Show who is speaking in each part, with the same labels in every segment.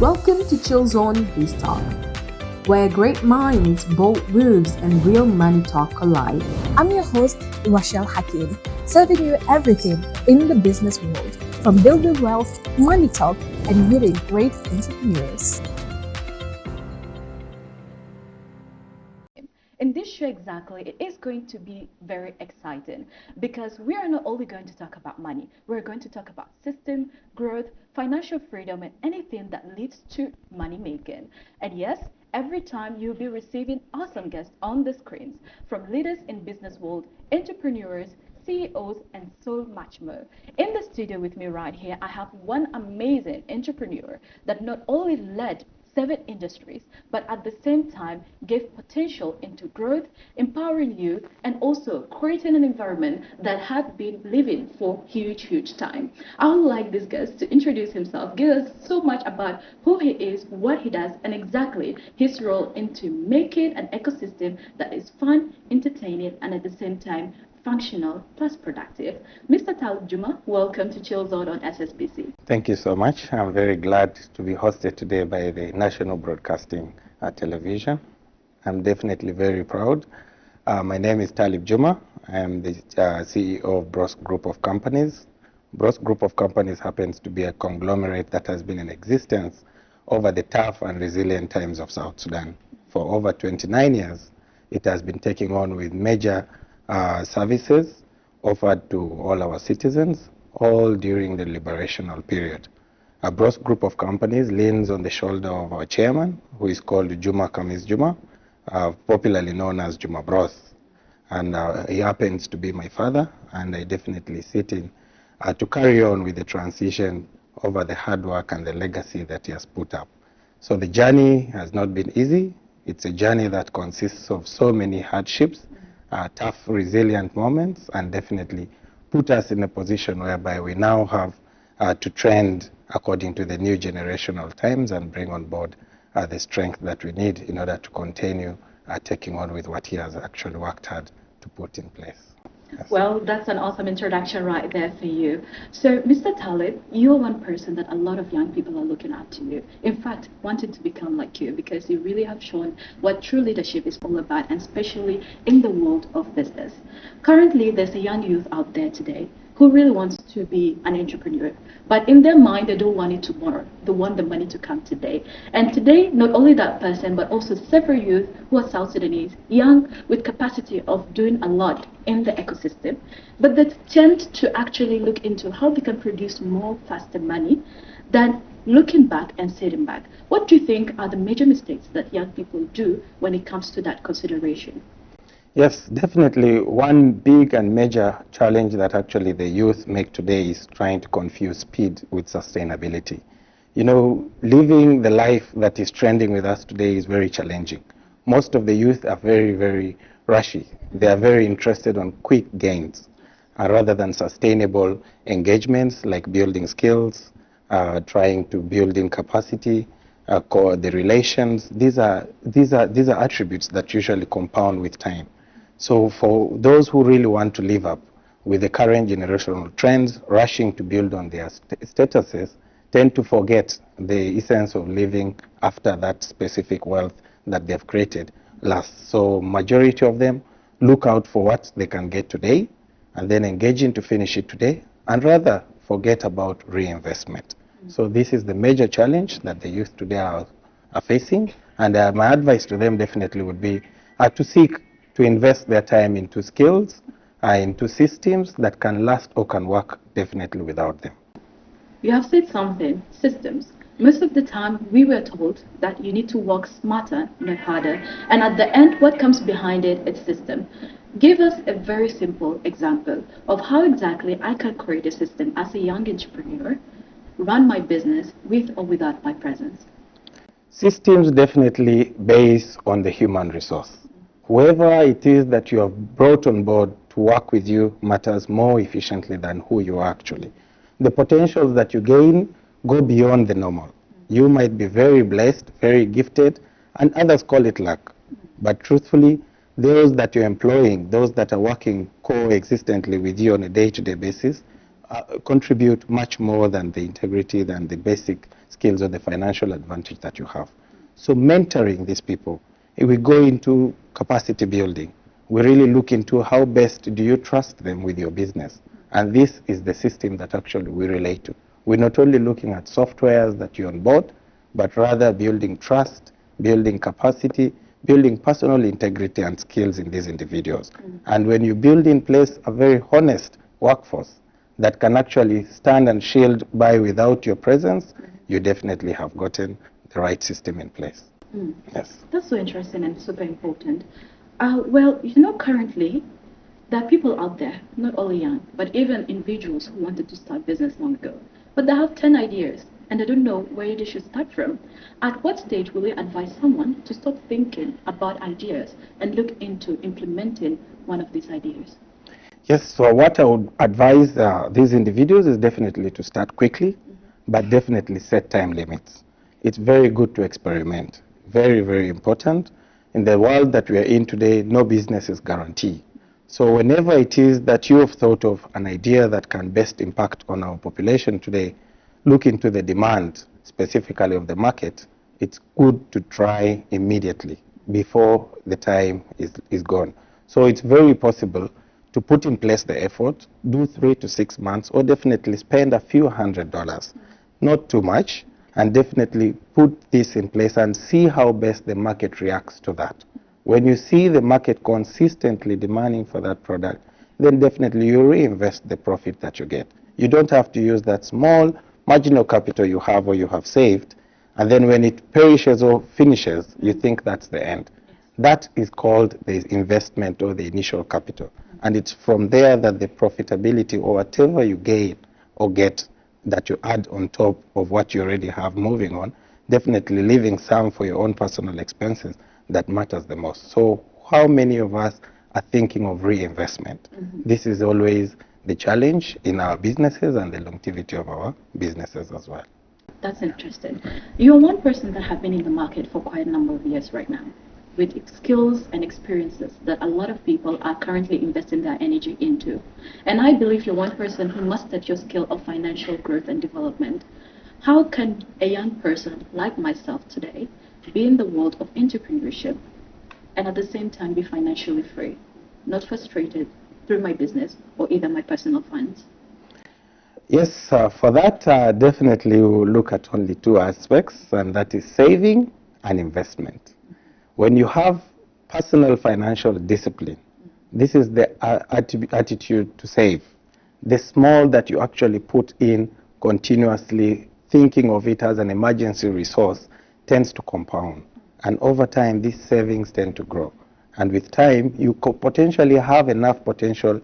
Speaker 1: Welcome to ChillZone Biz Talk, where great minds, bold moves, and real money talk collide.
Speaker 2: I'm your host, Hakim, serving you everything in the business world, from building wealth, money talk, and meeting great entrepreneurs.
Speaker 3: In this show exactly, it is going to be very exciting because we are not only going to talk about money, we're going to talk about system, growth, financial freedom, and anything that leads to money making. And yes, every time you'll be receiving awesome guests on the screens from leaders in business world, entrepreneurs, CEOs, and so much more. In the studio with me right here, I have one amazing entrepreneur that not only led 7 industries, but at the same time gave potential into growth, empowering youth, and also creating an environment that had been living for huge time. I would like this guest to introduce himself, give us so much about who he is, what he does, and exactly his role into making an ecosystem that is fun, entertaining, and at the same time functional plus productive. Mr. Talib Juma, welcome to ChillZone on SSBC.
Speaker 4: Thank you so much. I'm very glad to be hosted today by the National Broadcasting Television. I'm definitely very proud. My name is Talib Juma. I'm the CEO of Bros Group of Companies. Bros Group of Companies happens to be a conglomerate that has been in existence over the tough and resilient times of South Sudan. For over 29 years, it has been taking on with major services offered to all our citizens, all during the liberational period. A Bros Group of Companies leans on the shoulder of our chairman, who is called Juma Kamis Juma, popularly known as Juma Bros. And he happens to be my father, and I definitely sit in to carry on with the transition over the hard work and the legacy that he has put up. So the journey has not been easy. It's a journey that consists of so many hardships, tough, resilient moments, and definitely put us in a position whereby we now have to trend according to the new generational times and bring on board the strength that we need in order to continue taking on with what he has actually worked hard to put in place. Yes.
Speaker 3: Well, that's an awesome introduction right there for you. So, Mr. Talib, you're one person that a lot of young people are looking up to you. In fact, wanting to become like you because you really have shown what true leadership is all about, and especially in the world of business. Currently, there's a young youth out there today who really wants to be an entrepreneur. But in their mind, they don't want it tomorrow. They want the money to come today. And today, not only that person, but also several youth who are South Sudanese, young with capacity of doing a lot in the ecosystem, but they tend to actually look into how they can produce more faster money than looking back and sitting back. What do you think are the major mistakes that young people do when it comes to that consideration?
Speaker 4: Yes, definitely. One big and major challenge that actually the youth make today is trying to confuse speed with sustainability. You know, living the life that is trending with us today is very challenging. Most of the youth are very rushy. They are very interested on quick gains rather than sustainable engagements like building skills, trying to build in capacity, the relations. These are attributes that usually compound with time. So for those who really want to live up with the current generational trends, rushing to build on their statuses, tend to forget the essence of living after that specific wealth that they've created lasts. So majority of them look out for what they can get today and then engage in to finish it today, and rather forget about reinvestment. So this is the major challenge that the youth today are facing, and my advice to them definitely would be to seek to invest their time into skills, into systems that can last or can work definitely without them.
Speaker 3: You have said something, systems. Most of the time, we were told that you need to work smarter, not harder. And at the end, what comes behind it is system. Give us a very simple example of how exactly I can create a system as a young entrepreneur, run my business with or without my presence.
Speaker 4: Systems definitely based on the human resource. Whoever it is that you have brought on board to work with you matters more efficiently than who you are actually. The potentials that you gain go beyond the normal. You might be very blessed, very gifted, and others call it luck. But truthfully, those that you're employing, those that are working coexistently with you on a day-to-day basis, contribute much more than the integrity, than the basic skills or the financial advantage that you have. So mentoring these people, if we go into capacity building, we really look into how best do you trust them with your business. And this is the system that actually we relate to. We're not only looking at softwares that you onboard, but rather building trust, building capacity, building personal integrity and skills in these individuals. And when you build in place a very honest workforce that can actually stand and shield by without your presence, you definitely have gotten the right system in place. Yes.
Speaker 3: That's so interesting and super important. Well, currently, there are people out there, not only young, but even individuals who wanted to start business long ago. But they have 10 ideas and they don't know where they should start from. At what stage will you advise someone to stop thinking about ideas and look into implementing one of these ideas?
Speaker 4: Yes, so what I would advise these individuals is definitely to start quickly, but definitely set time limits. It's very good to experiment. Very, very important. In the world that we are in today, no business is guaranteed. So whenever it is that you have thought of an idea that can best impact on our population today, look into the demand specifically of the market. It's good to try immediately before the time is gone. So it's very possible to put in place the effort, do 3 to 6 months, or definitely spend a few $100s, not too much, and definitely put this in place and see how best the market reacts to that. When you see the market consistently demanding for that product, then definitely you reinvest the profit that you get. You don't have to use that small marginal capital you have or you have saved, and then when it perishes or finishes, you think that's the end. That is called the investment or the initial capital. And it's from there that the profitability or whatever you gain or get that you add on top of what you already have moving on, definitely leaving some for your own personal expenses, that matters the most. So how many of us are thinking of reinvestment? This is always the challenge in our businesses and the longevity of our businesses as well.
Speaker 3: That's interesting. You're one person that have been in the market for quite a number of years right now, with skills and experiences that a lot of people are currently investing their energy into. And I believe you're one person who mastered your skill of financial growth and development. How can a young person like myself today be in the world of entrepreneurship and at the same time be financially free, not frustrated through my business or either my personal funds?
Speaker 4: Yes, for that, definitely we'll look at only two aspects, and that is saving and investment. When you have personal financial discipline, this is the attitude to save. The small that you actually put in continuously, thinking of it as an emergency resource, tends to compound. And over time, these savings tend to grow. And with time, you could potentially have enough potential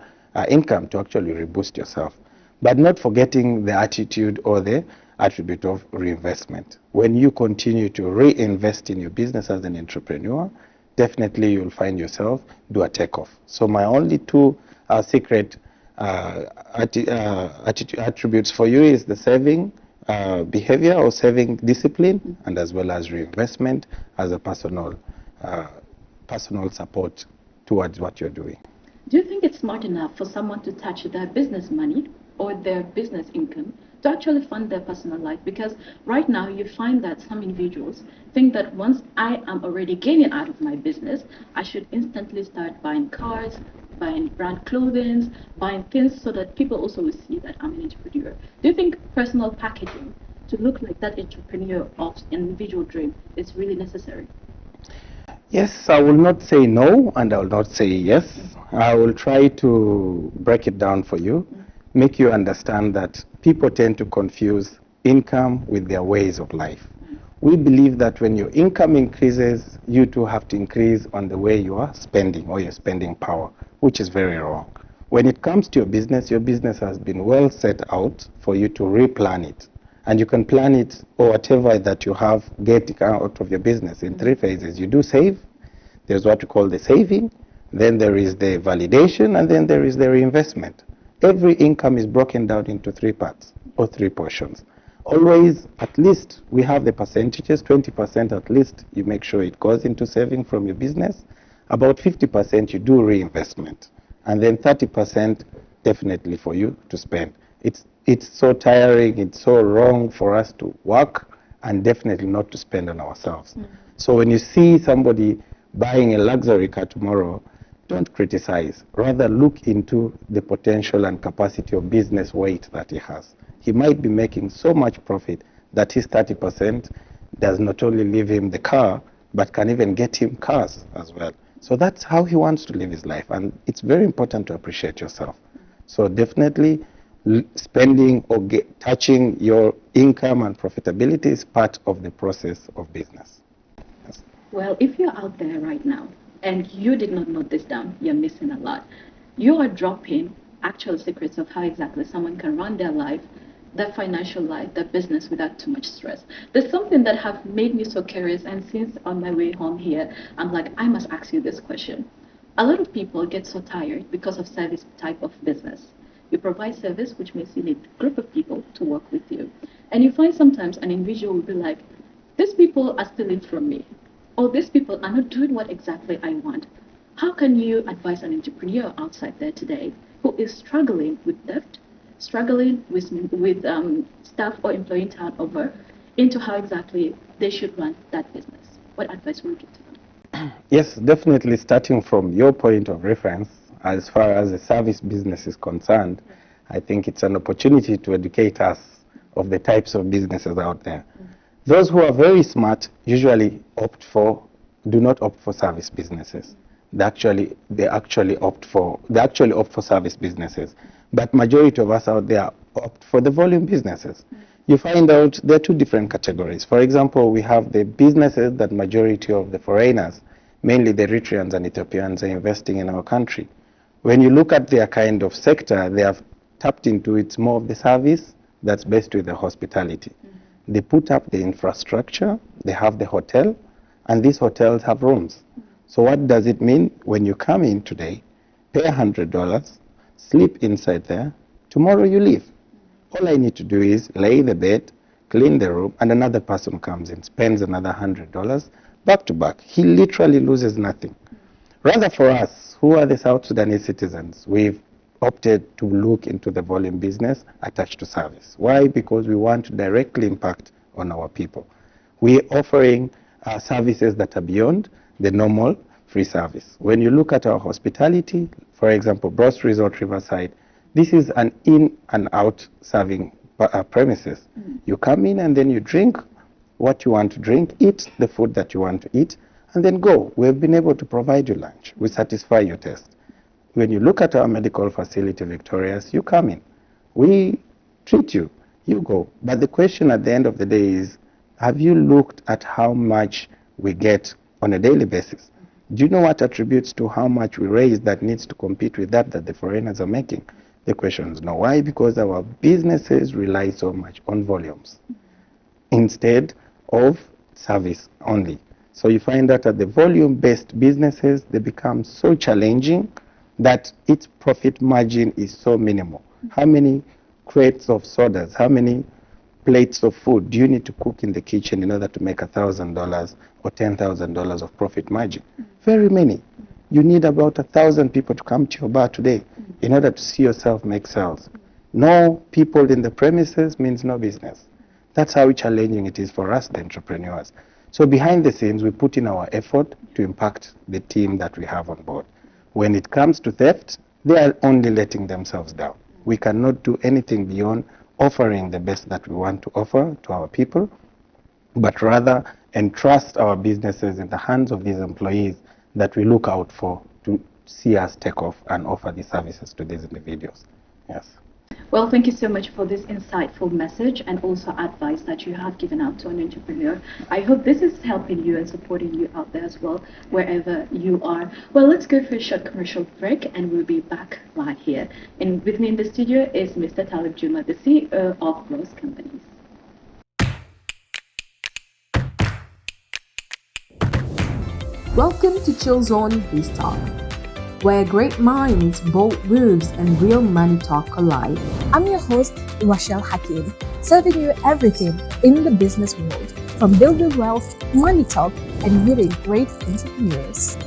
Speaker 4: income to actually reboost yourself. But not forgetting the attitude or the attribute of reinvestment. When you continue to reinvest in your business as an entrepreneur, definitely you'll find yourself do a takeoff. So my only two secret attributes for you is the saving behavior or saving discipline, and as well as reinvestment as a personal support towards what you're doing.
Speaker 3: Do you think it's smart enough for someone to touch their business money or their business income to actually fund their personal life? Because right now you find that some individuals think that once I am already gaining out of my business, I should instantly start buying cars, buying brand clothing, buying things so that people also will see that I'm an entrepreneur. Do you think personal packaging to look like that entrepreneur of an individual dream is really necessary?
Speaker 4: Yes, I will not say no, and I will not say yes. I will try to break it down for you, make you understand that people tend to confuse income with their ways of life. We believe that when your income increases, you too have to increase on the way you are spending or your spending power, which is very wrong. When it comes to your business has been well set out for you to replan it. And you can plan it or whatever that you have get out of your business in three phases. You do save, there's what you call the saving, then there is the validation, and then there is the reinvestment. Every income is broken down into three parts or three portions. Always, at least, we have the percentages, 20% at least, you make sure it goes into saving from your business. About 50% you do reinvestment. And then 30% definitely for you to spend. It's so tiring, it's so wrong for us to work and definitely not to spend on ourselves. So when you see somebody buying a luxury car tomorrow, don't criticize. Rather look into the potential and capacity of business weight that he has. He might be making so much profit that his 30% does not only leave him the car, but can even get him cars as well. So that's how he wants to live his life. And it's very important to appreciate yourself. So definitely spending or touching your income and profitability is part of the process of business. Yes.
Speaker 3: Well, if you're out there right now and you did not note this down, you're missing a lot. You are dropping actual secrets of how exactly someone can run their life, their financial life, their business without too much stress. There's something that have made me so curious, and since on my way home here, I'm like, I must ask you this question. A lot of people get so tired because of service type of business. You provide service, which means you need a group of people to work with you. And you find sometimes an individual will be like, these people are stealing from me, or these people are not doing what exactly I want. How can you advise an entrepreneur outside there today who is struggling with theft, struggling with staff or employee turnover, into how exactly they should run that business? What advice would you give to them?
Speaker 4: Yes, definitely starting from your point of reference, as far as the service business is concerned, I think it's an opportunity to educate us of the types of businesses out there. Those who are very smart usually do not opt for service businesses. They actually opt for service businesses. But majority of us out there opt for the volume businesses. You find out there are two different categories. For example, we have the businesses that majority of the foreigners, mainly the Eritreans and Ethiopians, are investing in our country. When you look at their kind of sector, they have tapped into it's more of the service that's based with the hospitality. They put up the infrastructure, they have the hotel, and these hotels have rooms. So what does it mean? When you come in today, pay $100, sleep inside there, tomorrow you leave. All I need to do is lay the bed, clean the room, and another person comes in, spends another $100, back to back. He literally loses nothing. Rather for us, who are the South Sudanese citizens, we've opted to look into the volume business attached to service. Why? Because we want to directly impact on our people. We're offering services that are beyond the normal free service. When you look at our hospitality, for example, Bros Resort Riverside, this is an in and out serving premises. You come in and then you drink what you want to drink, eat the food that you want to eat, and then go. We've been able to provide you lunch. We satisfy your taste. When you look at our medical facility, Victorious, you come in. We treat you. You go. But the question at the end of the day is, have you looked at how much we get on a daily basis? Do you know what attributes to how much we raise that needs to compete with that the foreigners are making? The question is no. Why? Because our businesses rely so much on volumes instead of service only. So you find that at the volume-based businesses, they become so challenging that its profit margin is so minimal. How many crates of sodas, how many plates of food do you need to cook in the kitchen in order to make $1,000 or $10,000 of profit margin? Very many. You need about 1,000 people to come to your bar today in order to see yourself make sales. No people in the premises means no business. That's how challenging it is for us, the entrepreneurs. So behind the scenes, we put in our effort to impact the team that we have on board. When it comes to theft, they are only letting themselves down. We cannot do anything beyond offering the best that we want to offer to our people, but rather entrust our businesses in the hands of these employees that we look out for to see us take off and offer these services to these individuals. Yes.
Speaker 3: Well, thank you so much for this insightful message and also advice that you have given out to an entrepreneur. I hope this is helping you and supporting you out there as well, wherever you are. Well, let's go for a short commercial break and we'll be back right here. And with me in the studio is Mr. Talib Juma, the CEO of Bros Companies.
Speaker 1: Welcome to ChillZone Biz Talk, where great minds, bold moves, and real money talk collide.
Speaker 2: I'm your host, Hakim, serving you everything in the business world, from building wealth, money talk, and meeting great entrepreneurs.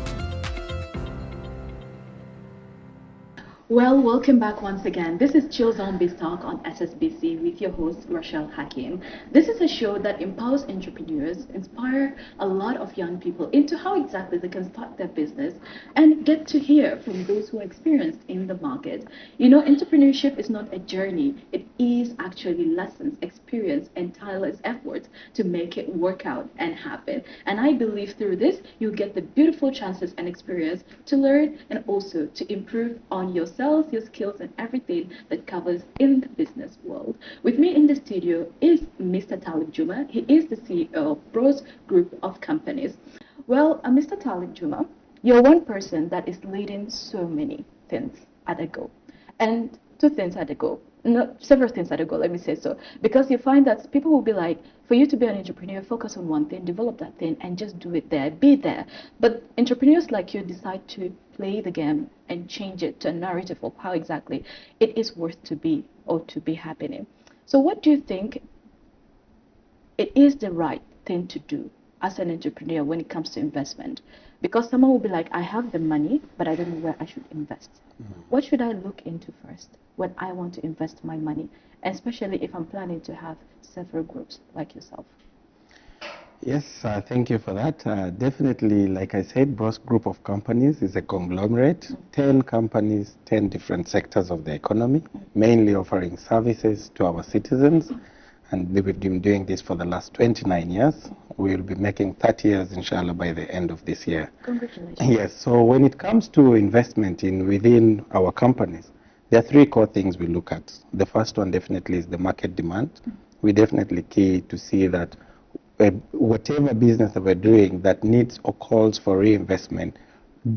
Speaker 3: Well, welcome back once again. This is ChillZone Biz Talk on SSBC with your host, Rochelle Hakim. This is a show that empowers entrepreneurs, inspire a lot of young people into how exactly they can start their business and get to hear from those who are experienced in the market. You know, entrepreneurship is not a journey. It is actually lessons, experience, and tireless efforts to make it work out and happen. And I believe through this, you'll get the beautiful chances and experience to learn and also to improve on yourself, your skills, and everything that covers in the business world. With me in the studio is Mr. Talib Juma. He is the CEO of Bros Group of Companies. Well, Mr. Talib Juma, you're one person that is leading so many things at a go. And two things at a go. No, several things at a go, let me say so. Because you find that people will be like, for you to be an entrepreneur, focus on one thing, develop that thing, and just do it there, be there. But entrepreneurs like you decide to play the game and change it to a narrative of how exactly it is worth to be or to be happening. So what do you think it is the right thing to do as an entrepreneur when it comes to investment? Because someone will be like, I have the money, but I don't know where I should invest. What should I look into first when I want to invest my money, especially if I'm planning to have several groups like yourself?
Speaker 4: Yes, thank you for that. Definitely, like I said, Bros Group of Companies is a conglomerate, 10 companies, 10 different sectors of the economy, mainly offering services to our citizens. And we've been doing this for the last 29 years. We'll be making 30 years, inshallah, by the end of this year.
Speaker 3: Congratulations.
Speaker 4: Yes, so when it comes to investment in within our companies, there are three core things we look at. The first one definitely is the market demand. We definitely key to see that whatever business that we're doing that needs or calls for reinvestment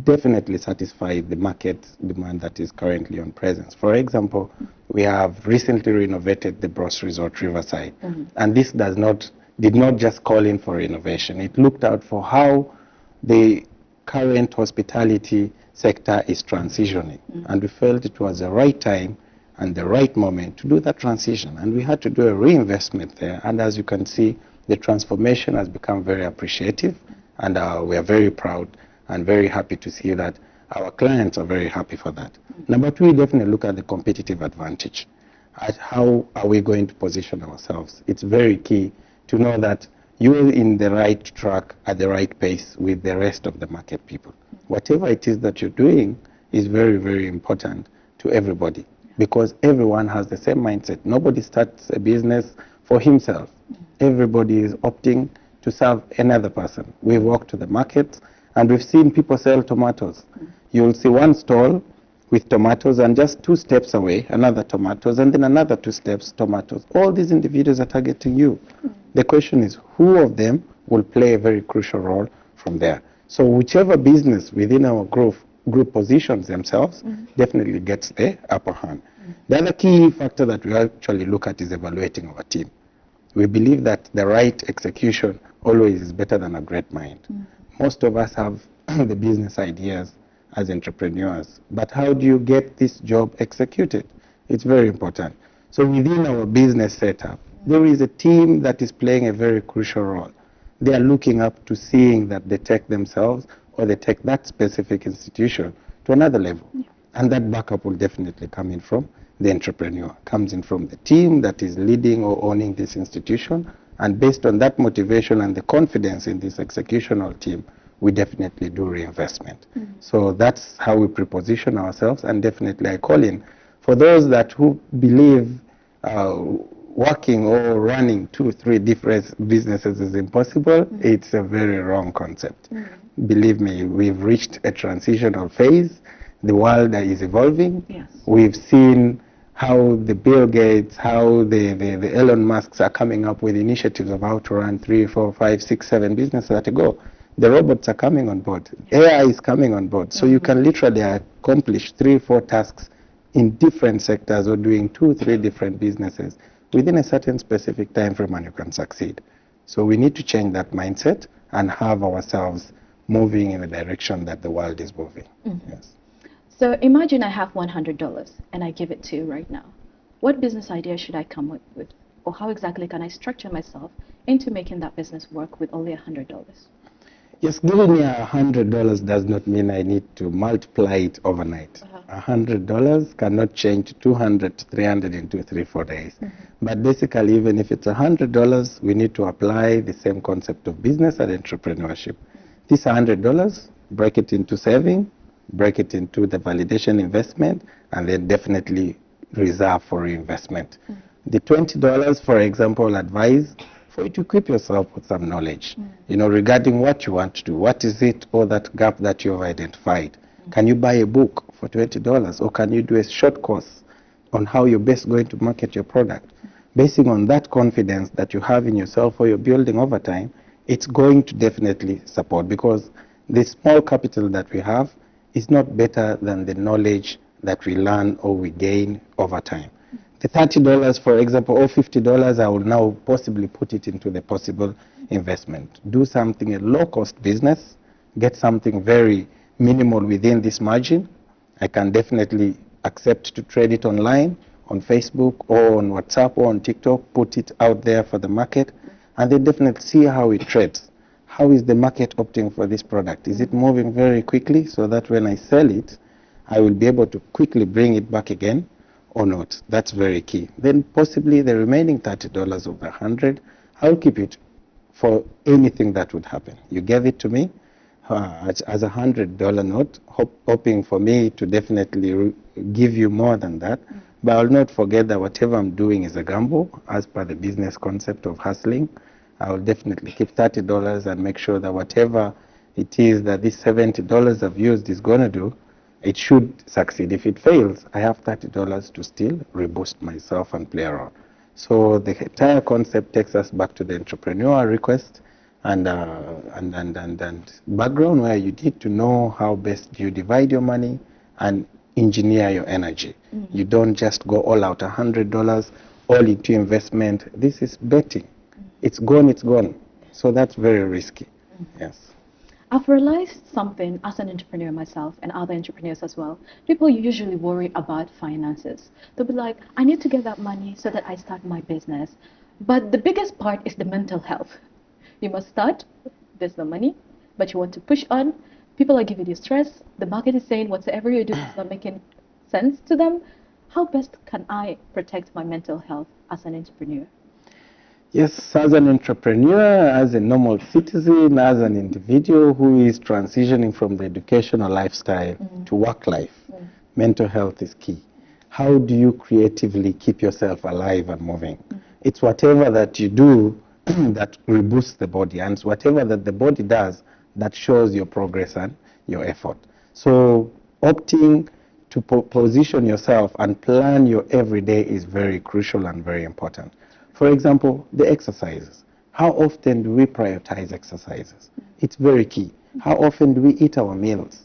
Speaker 4: definitely satisfy the market demand that is currently on presence. For example, we have recently renovated the Bros Resort Riverside, and this did not just call in for renovation. It looked out for how the current hospitality sector is transitioning, and we felt it was the right time and the right moment to do that transition, and we had to do a reinvestment there. And as you can see, the transformation has become very appreciative, and we are very proud and very happy to see that our clients are very happy for that. Number two, we definitely look at the competitive advantage. At how are we going to position ourselves? It's very key to know that you're in the right track at the right pace with the rest of the market people. Whatever it is that you're doing is very, very important to everybody, because everyone has the same mindset. Nobody starts a business for himself. Everybody is opting to serve another person. We walk to the market and we've seen people sell tomatoes. You'll see one stall with tomatoes, and just 2 steps away, another tomatoes, and then another 2 steps, tomatoes. All these individuals are targeting you. The question is, who of them will play a very crucial role from there? So whichever business within our group positions themselves definitely gets the upper hand. The other key factor that we actually look at is evaluating our team. We believe that the right execution always is better than a great mind. Most of us have the business ideas as entrepreneurs, but how do you get this job executed? It's very important. So within our business setup, there is a team that is playing a very crucial role. They are looking up to seeing that they take themselves or they take that specific institution to another level. And that backup will definitely come in from the entrepreneur, comes in from the team that is leading or owning this institution. And based on that motivation and the confidence in this executional team, we definitely do reinvestment. So that's how we preposition ourselves, and definitely I call in for those that who believe working or running 2 or 3 different businesses is impossible. It's a very wrong concept. Believe me, we've reached a transitional phase. The world is evolving.
Speaker 3: Yes.
Speaker 4: We've seen how the Bill Gates, how the Elon Musks are coming up with initiatives of how to run 3, 4, 5, 6, 7 businesses at a go. The robots are coming on board. AI is coming on board. So you can literally accomplish 3, 4 tasks in different sectors or doing 2, 3 different businesses within a certain specific time frame, and you can succeed. So we need to change that mindset and have ourselves moving in the direction that the world is moving. Yes.
Speaker 3: So imagine I have $100 and I give it to you right now. What business idea should I come up with? Or how exactly can I structure myself into making that business work with only $100?
Speaker 4: Just giving me $100 does not mean I need to multiply it overnight. $100 cannot change to 200 to 300 in 2, 3, 4 days. But basically, even if it's $100, we need to apply the same concept of business and entrepreneurship. This $100, break it into saving, break it into the validation investment, and then definitely reserve for reinvestment. The $20, for example, advise for you to equip yourself with some knowledge, regarding what you want to do. What is it, or that gap that you have identified? Can you buy a book for $20, or can you do a short course on how you're best going to market your product? Basing on that confidence that you have in yourself or you're building over time, it's going to definitely support, because the small capital that we have is not better than the knowledge that we learn or we gain over time. The $30, for example, or $50, I will now possibly put it into the possible investment. Do something, a low-cost business, get something very minimal within this margin. I can definitely accept to trade it online, on Facebook, or on WhatsApp, or on TikTok, put it out there for the market, and then definitely see how it trades. How is the market opting for this product? Is it moving very quickly so that when I sell it, I will be able to quickly bring it back again or not? That's very key. Then possibly the remaining $30 of the 100, I'll keep it for anything that would happen. You gave it to me as a $100 note, hoping for me to definitely give you more than that. But I'll not forget that whatever I'm doing is a gamble, as per the business concept of hustling. I will definitely keep $30 and make sure that whatever it is that this $70 I've used is going to do, it should succeed. If it fails, I have $30 to still reboost myself and play around. So the entire concept takes us back to the entrepreneur request and background, where you need to know how best you divide your money and engineer your energy. You don't just go all out, $100 all into investment. This is betting. It's gone, it's gone. So that's very risky. Yes.
Speaker 3: I've realized something as an entrepreneur myself, and other entrepreneurs as well. People usually worry about finances. They'll be like, I need to get that money so that I start my business. But the biggest part is the mental health. You must start, there's no money, but you want to push on. People are giving you stress. The market is saying whatever you're doing is not making sense to them. How best can I protect my mental health as an entrepreneur?
Speaker 4: Yes, as an entrepreneur, as a normal citizen, as an individual who is transitioning from the educational lifestyle to work life, mental health is key. How do you creatively keep yourself alive and moving? It's whatever that you do that reboosts the body, and it's whatever that the body does that shows your progress and your effort. So opting to position yourself and plan your everyday is very crucial and very important. For example, the exercises. How often do we prioritize exercises? It's very key. How often do we eat our meals?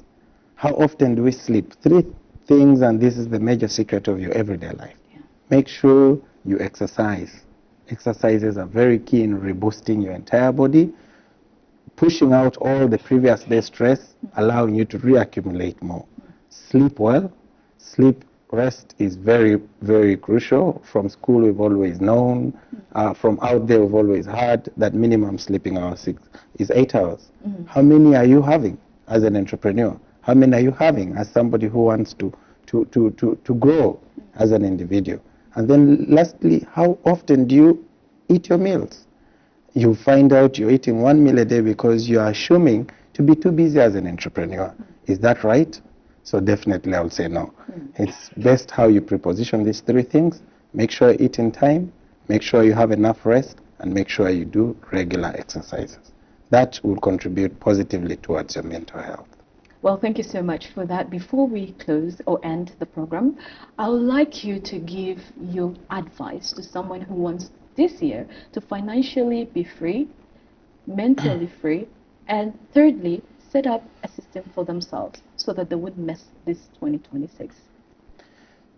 Speaker 4: How often do we sleep? 3 things, and this is the major secret of your everyday life. Make sure you exercise. Exercises are very key in reboosting your entire body, pushing out all the previous day stress, allowing you to reaccumulate more. Sleep well. Rest is very, very crucial. From school, we've always known. From out there, we've always heard that minimum sleeping hours is 8 hours. How many are you having as an entrepreneur? How many are you having as somebody who wants to grow as an individual? And then lastly, how often do you eat your meals? You find out you're eating 1 meal a day because you are assuming to be too busy as an entrepreneur. Is that right? So definitely I would say no. It's best how you preposition these 3 things. Make sure you eat in time, make sure you have enough rest, and make sure you do regular exercises. That will contribute positively towards your mental health.
Speaker 3: Well, thank you so much for that. Before we close or end the program, I would like you to give your advice to someone who wants this year to financially be free, mentally free, and thirdly, set up a system for themselves so that they wouldn't miss this 2026.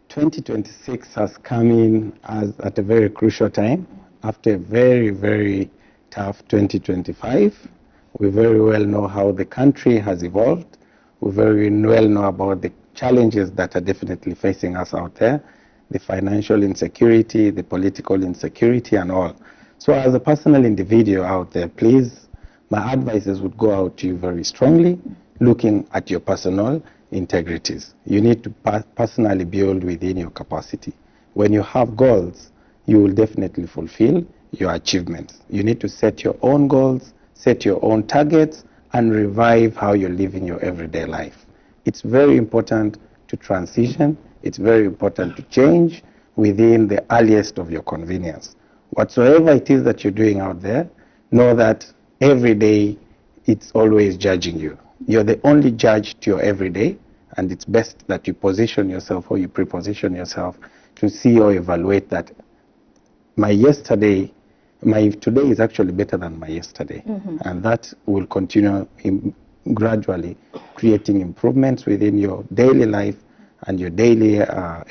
Speaker 4: 2026 has come in at a very crucial time after a very, very tough 2025. We very well know how the country has evolved. We very well know about the challenges that are definitely facing us out there, the financial insecurity, the political insecurity, and all. So as a personal individual out there, please, my advices would go out to you very strongly, looking at your personal integrities. You need to personally build within your capacity. When you have goals, you will definitely fulfill your achievements. You need to set your own goals, set your own targets, and revive how you're living your everyday life. It's very important to transition. It's very important to change within the earliest of your convenience. Whatsoever it is that you're doing out there, know that every day it's always judging you. You're the only judge to your everyday, and it's best that you position yourself or you preposition yourself to see or evaluate that my today is actually better than my yesterday. And that will continue gradually creating improvements within your daily life and your daily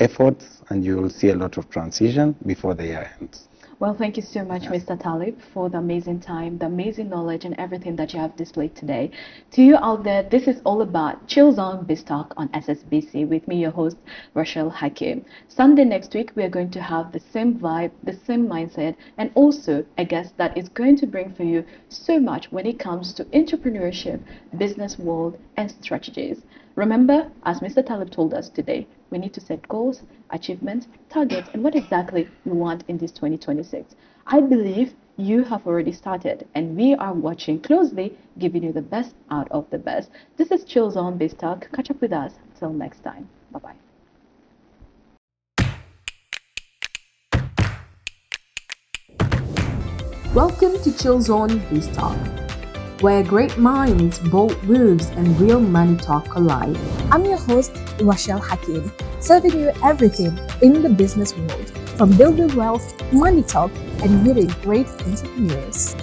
Speaker 4: efforts, and you will see a lot of transition before the year ends.
Speaker 3: Well, thank you so much, Mr. Talib, for the amazing time, the amazing knowledge, and everything that you have displayed today. To you out there, this is all about ChillZone Biz Talk on SSBC with me, your host, Rochelle Hakim. Sunday next week, we are going to have the same vibe, the same mindset, and also a guest that is going to bring for you so much when it comes to entrepreneurship, business world, and strategies. Remember, as Mr. Talib told us today, we need to set goals, achievements, targets, and what exactly we want in this 2026. I believe you have already started, and we are watching closely, giving you the best out of the best. This is ChillZone Biz Talk. Catch up with us. Till next time. Bye-bye.
Speaker 1: Welcome to ChillZone Biz Talk, where great minds, bold moves, and real money talk collide.
Speaker 2: I'm your host, Rochelle Hakim, serving you everything in the business world, from building wealth, money talk, and meeting great entrepreneurs.